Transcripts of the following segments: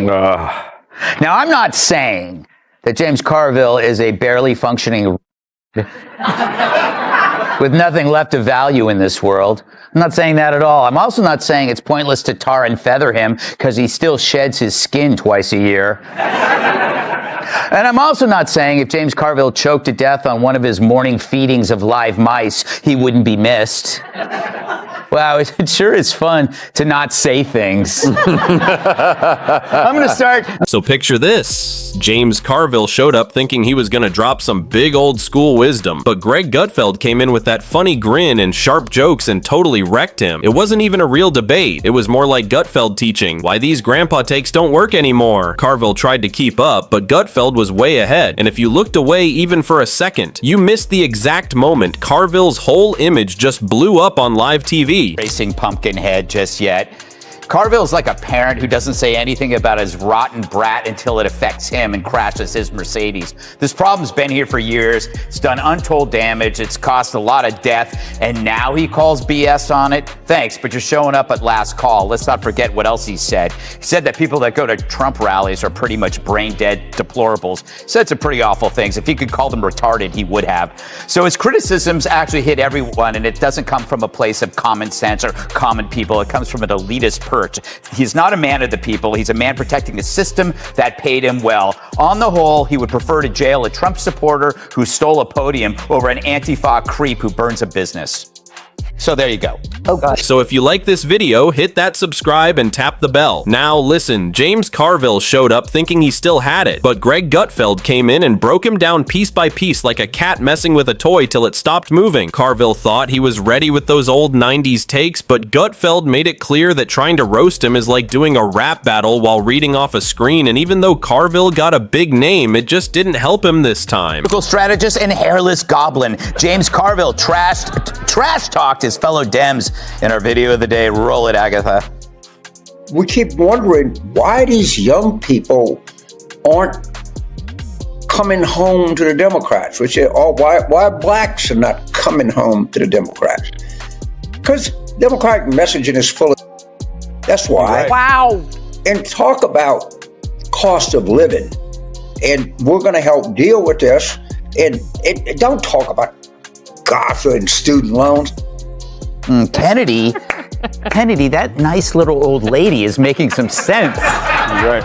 Now, I'm not saying that James Carville is a barely functioning with nothing left of value in this world. I'm not saying that at all. I'm also not saying it's pointless to tar and feather him because he still sheds his skin twice a year. And I'm also not saying if James Carville choked to death on one of his morning feedings of live mice, he wouldn't be missed. Wow, it sure is fun to not say things. I'm going to start. So picture this. James Carville showed up thinking he was going to drop some big old school wisdom, but Greg Gutfeld came in with that funny grin and sharp jokes and totally wrecked him. It wasn't even a real debate. It was more like Gutfeld teaching why these grandpa takes don't work anymore. Carville tried to keep up, but Gutfeld was way ahead, and if you looked away even for a second, you missed the exact moment Carville's whole image just blew up on live TV. Racing Pumpkinhead just yet. Carville's like a parent who doesn't say anything about his rotten brat until it affects him and crashes his Mercedes. This problem's been here for years. It's done untold damage. It's cost a lot of death. And now he calls BS on it? Thanks, but you're showing up at last call. Let's not forget what else he said. He said that people that go to Trump rallies are pretty much brain-dead deplorables. Said some pretty awful things. If he could call them retarded, he would have. So his criticisms actually hit everyone, and it doesn't come from a place of common sense or common people. It comes from an elitist perch. He's not a man of the people. He's a man protecting a system that paid him well. On the whole, he would prefer to jail a Trump supporter who stole a podium over an Antifa creep who burns a business. So there you go. Oh gosh. So if you like this video, hit that subscribe and tap the bell. Now listen, James Carville showed up thinking he still had it, but Greg Gutfeld came in and broke him down piece by piece like a cat messing with a toy till it stopped moving. Carville thought he was ready with those old 90s takes, but Gutfeld made it clear that trying to roast him is like doing a rap battle while reading off a screen, and even though Carville got a big name, it just didn't help him this time. Strategist and hairless goblin, James Carville trash talked his fellow Dems in our video of the day. Roll it, Agatha. We keep wondering why these young people aren't coming home to the Democrats. We say, oh, why blacks are not coming home to the Democrats? Because Democratic messaging is full of. That's why. Wow. And talk about cost of living. And we're going to help deal with this. And don't talk about GAFA and student loans. Kennedy, that nice little old lady is making some sense. Right.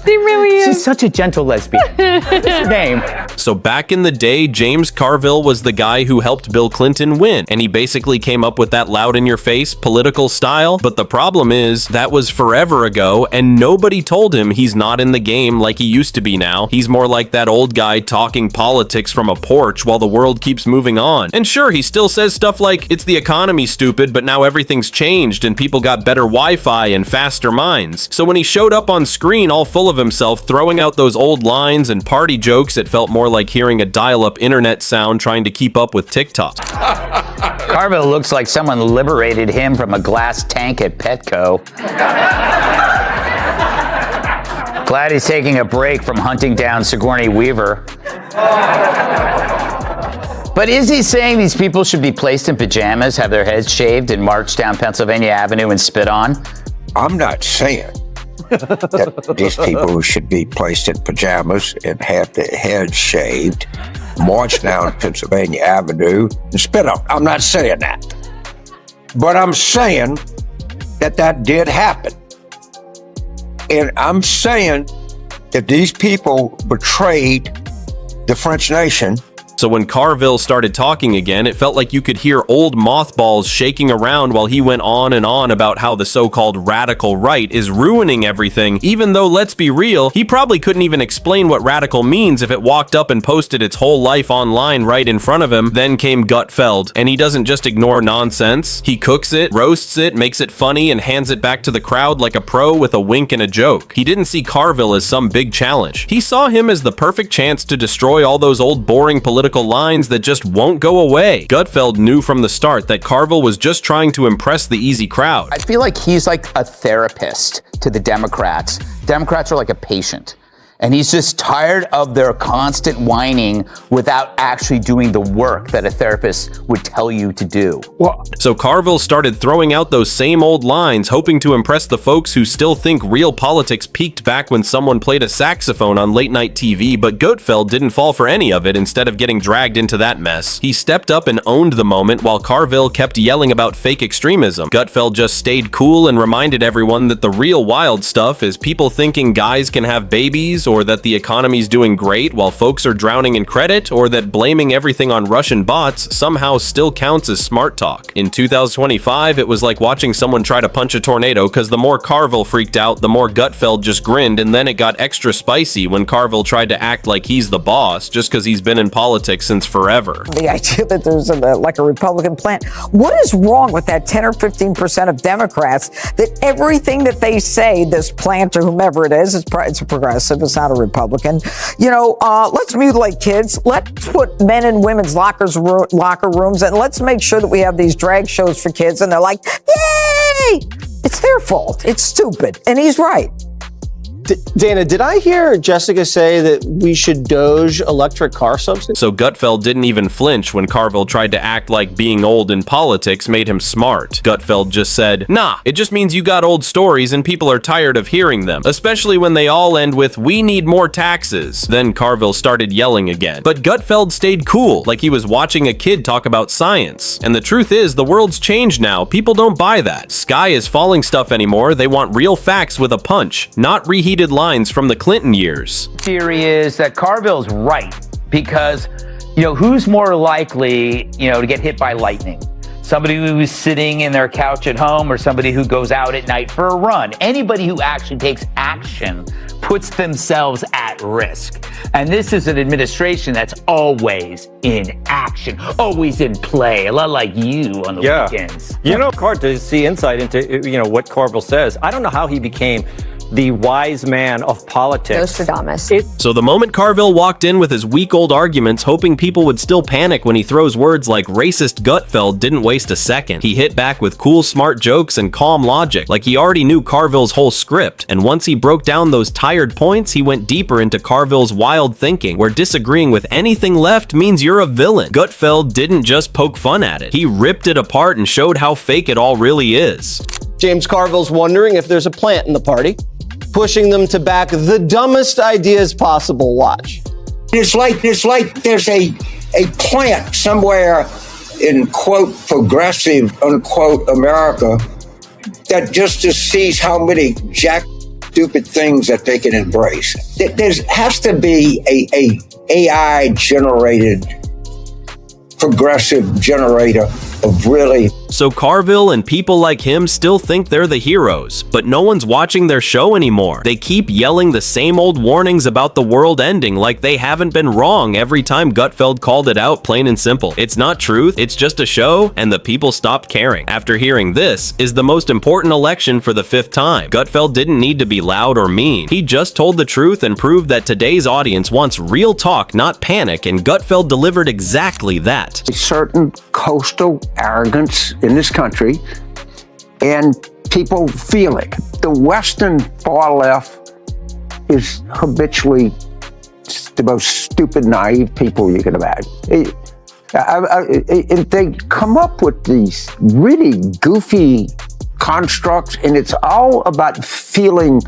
She really is. She's such a gentle lesbian. What's her name? So back in the day, James Carville was the guy who helped Bill Clinton win, and he basically came up with that loud-in-your-face political style. But the problem is, that was forever ago, and nobody told him he's not in the game like he used to be now. He's more like that old guy talking politics from a porch while the world keeps moving on. And sure, he still says stuff like, it's the economy, stupid, but now everything's changed and people got better Wi-Fi and faster minds. So when he showed up on screen all full of himself, throwing out those old lines and party jokes, it felt more like hearing a dial-up internet sound trying to keep up with TikTok. Carville looks like someone liberated him from a glass tank at Petco. Glad he's taking a break from hunting down Sigourney Weaver. But is he saying these people should be placed in pajamas, have their heads shaved, and march down Pennsylvania Avenue and spit on? I'm not saying that these people should be placed in pajamas and have their heads shaved, march down Pennsylvania Avenue and spit on. I'm not saying that. But I'm saying that did happen. And I'm saying that these people betrayed the French nation. So when Carville started talking again, it felt like you could hear old mothballs shaking around while he went on and on about how the so-called radical right is ruining everything, even though, let's be real, he probably couldn't even explain what radical means if it walked up and posted its whole life online right in front of him. Then came Gutfeld, and he doesn't just ignore nonsense. He cooks it, roasts it, makes it funny, and hands it back to the crowd like a pro with a wink and a joke. He didn't see Carville as some big challenge. He saw him as the perfect chance to destroy all those old boring political lines that just won't go away. Gutfeld knew from the start that Carville was just trying to impress the easy crowd. I feel like he's like a therapist to the Democrats. Democrats are like a patient. And he's just tired of their constant whining without actually doing the work that a therapist would tell you to do. So Carville started throwing out those same old lines, hoping to impress the folks who still think real politics peaked back when someone played a saxophone on late-night TV, but Gutfeld didn't fall for any of it. Instead of getting dragged into that mess, he stepped up and owned the moment while Carville kept yelling about fake extremism. Gutfeld just stayed cool and reminded everyone that the real wild stuff is people thinking guys can have babies, or that the economy's doing great while folks are drowning in credit, or that blaming everything on Russian bots somehow still counts as smart talk. In 2025, it was like watching someone try to punch a tornado, because the more Carville freaked out, the more Gutfeld just grinned, and then it got extra spicy when Carville tried to act like he's the boss just because he's been in politics since forever. The idea that there's like a Republican plant. What is wrong with that 10 or 15% of Democrats that everything that they say, this plant or whomever it is, it's a progressive, it's not a Republican. Let's mutilate kids. Let's put men and women's locker rooms, and let's make sure that we have these drag shows for kids. And they're like, yay! It's their fault. It's stupid. And he's right. Dana, did I hear Jessica say that we should doge electric car subsidies? So Gutfeld didn't even flinch when Carville tried to act like being old in politics made him smart. Gutfeld just said, nah, it just means you got old stories and people are tired of hearing them, especially when they all end with, we need more taxes. Then Carville started yelling again. But Gutfeld stayed cool, like he was watching a kid talk about science. And the truth is, the world's changed now. People don't buy that. Sky is falling stuff anymore. They want real facts with a punch, not reheated lines from the Clinton years. Theory is that Carville's right because, who's more likely, to get hit by lightning? Somebody who's sitting in their couch at home or somebody who goes out at night for a run? Anybody who actually takes action puts themselves at risk. And this is an administration that's always in action, always in play, a lot like you on the weekends. Cart, to see insight into, what Carville says, I don't know how he became the wise man of politics. Nostradamus. So the moment Carville walked in with his week-old arguments, hoping people would still panic when he throws words like racist, Gutfeld didn't waste a second. He hit back with cool, smart jokes and calm logic, like he already knew Carville's whole script. And once he broke down those tired points, he went deeper into Carville's wild thinking, where disagreeing with anything left means you're a villain. Gutfeld didn't just poke fun at it. He ripped it apart and showed how fake it all really is. James Carville's wondering if there's a plant in the party, pushing them to back the dumbest ideas possible. Watch. It's like there's a plant somewhere in quote progressive unquote America that just sees how many stupid things that they can embrace. There has to be a AI generated progressive generator of really. So Carville and people like him still think they're the heroes, but no one's watching their show anymore. They keep yelling the same old warnings about the world ending like they haven't been wrong every time Gutfeld called it out, plain and simple. It's not truth, it's just a show, and the people stopped caring. After hearing this is the most important election for the 5th time. Gutfeld didn't need to be loud or mean. He just told the truth and proved that today's audience wants real talk, not panic, and Gutfeld delivered exactly that. A certain coastal arrogance in this country, and people feel it. The Western far left is habitually the most stupid, naive people you can imagine. And they come up with these really goofy constructs, and it's all about feeling.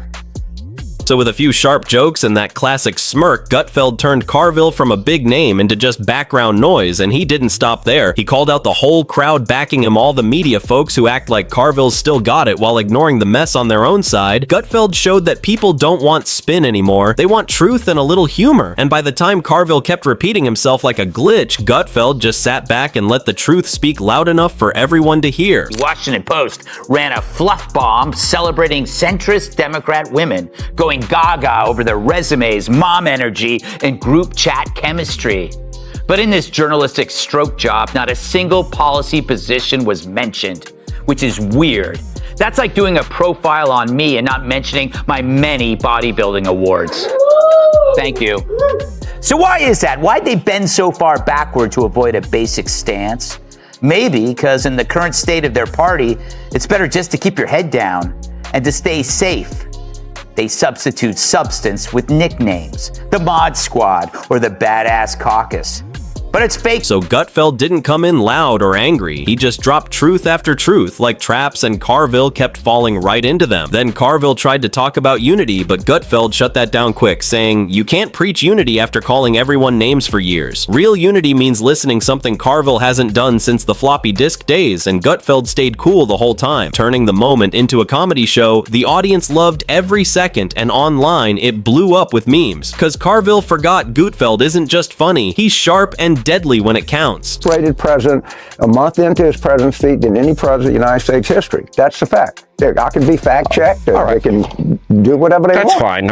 So with a few sharp jokes and that classic smirk, Gutfeld turned Carville from a big name into just background noise, and he didn't stop there. He called out the whole crowd backing him, all the media folks who act like Carville's still got it while ignoring the mess on their own side. Gutfeld showed that people don't want spin anymore. They want truth and a little humor. And by the time Carville kept repeating himself like a glitch, Gutfeld just sat back and let the truth speak loud enough for everyone to hear. Washington Post ran a fluff bomb celebrating centrist Democrat women, going gaga over their resumes, mom energy, and group chat chemistry. But in this journalistic stroke job, not a single policy position was mentioned, which is weird. That's like doing a profile on me and not mentioning my many bodybuilding awards. Thank you. So why is that? Why'd they bend so far backward to avoid a basic stance? Maybe because in the current state of their party, it's better just to keep your head down and to stay safe they substitute substance with nicknames, the Mod Squad or the Badass Caucus. But it's fake. So Gutfeld didn't come in loud or angry. He just dropped truth after truth like traps, and Carville kept falling right into them. Then Carville tried to talk about unity, but Gutfeld shut that down quick, saying, "You can't preach unity after calling everyone names for years. Real unity means listening, something Carville hasn't done since the floppy disk days," and Gutfeld stayed cool the whole time, turning the moment into a comedy show. The audience loved every second, and online it blew up with memes. Cause Carville forgot Gutfeld isn't just funny, he's sharp and deadly when it counts. Rated president a month into his presidency than any president in United States history. That's the fact. I can be fact checked. They can do whatever they want. That's fine.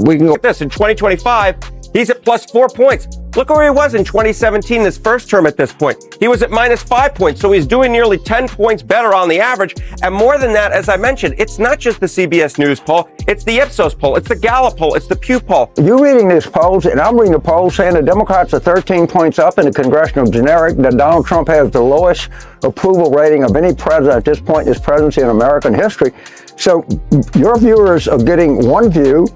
We can go with this. In 2025, he's at plus 4 points. Look where he was in 2017, his first term at this point. He was at minus 5 points, so he's doing nearly 10 points better on the average. And more than that, as I mentioned, it's not just the CBS News poll, it's the Ipsos poll, it's the Gallup poll, it's the Pew poll. You're reading these polls, and I'm reading the polls saying the Democrats are 13 points up in the congressional generic, that Donald Trump has the lowest approval rating of any president at this point in his presidency in American history. So your viewers are getting one view,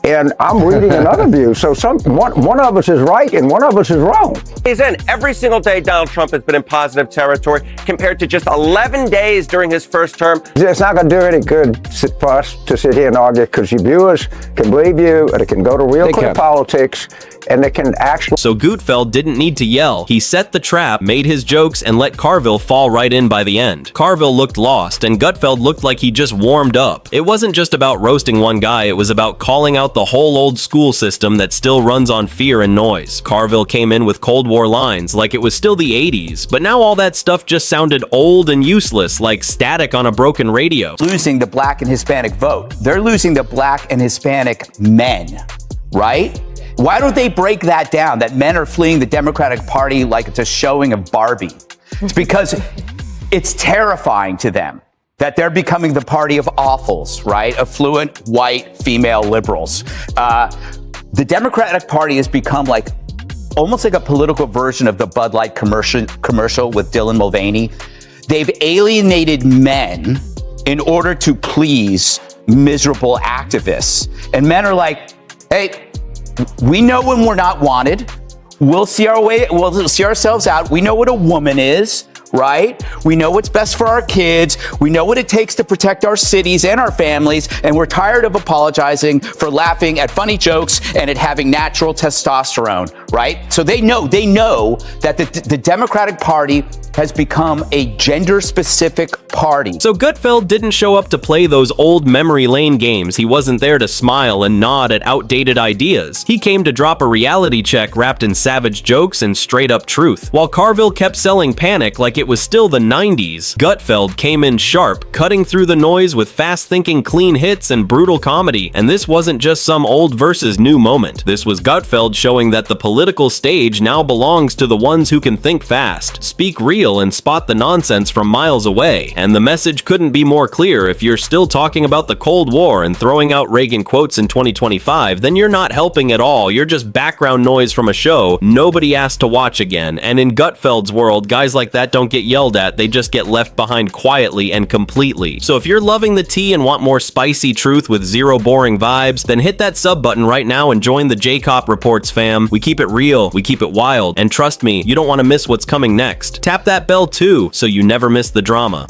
and I'm reading another view. So one of us is right and one of us is wrong. He's in. Every single day, Donald Trump has been in positive territory compared to just 11 days during his first term. It's not going to do any good for us to sit here and argue, because your viewers can believe you, and it can go to real quick politics, and they can actually... So Gutfeld didn't need to yell. He set the trap, made his jokes, and let Carville fall right in by the end. Carville looked lost, and Gutfeld looked like he just warmed up. It wasn't just about roasting one guy, it was about calling out the whole old school system that still runs on fear and noise. Carville came in with Cold War lines like it was still the 80s, but now all that stuff just sounded old and useless, like static on a broken radio. Losing the black and Hispanic vote. They're losing the black and Hispanic men, right? Why don't they break that down, that men are fleeing the Democratic Party like it's a showing of Barbie? It's because it's terrifying to them that they're becoming the party of awfuls, right? Affluent, white, female liberals. The Democratic Party has become like almost like a political version of the Bud Light commercial with Dylan Mulvaney. They've alienated men in order to please miserable activists. And men are like, hey, we know when we're not wanted. We'll see ourselves out. We know what a woman is, right? We know what's best for our kids. We know what it takes to protect our cities and our families. And we're tired of apologizing for laughing at funny jokes and it having natural testosterone, right? So they know that the Democratic Party has become a gender-specific party. So Gutfeld didn't show up to play those old memory lane games. He wasn't there to smile and nod at outdated ideas. He came to drop a reality check wrapped in savage jokes and straight-up truth. While Carville kept selling panic like it was still the 90s, Gutfeld came in sharp, cutting through the noise with fast-thinking clean hits and brutal comedy. And this wasn't just some old versus new moment. This was Gutfeld showing that the political stage now belongs to the ones who can think fast, speak real, and spot the nonsense from miles away. And the message couldn't be more clear. If you're still talking about the Cold War and throwing out Reagan quotes in 2025, then you're not helping at all. You're just background noise from a show nobody asked to watch again. And in Gutfeld's world, guys like that don't get yelled at, they just get left behind quietly and completely. So if you're loving the tea and want more spicy truth with zero boring vibes, then hit that sub button right now and join the 𝐃𝐸𝐸 Reports fam. We keep it real, we keep it wild, and trust me, you don't want to miss what's coming next. Tap that bell too, so you never miss the drama.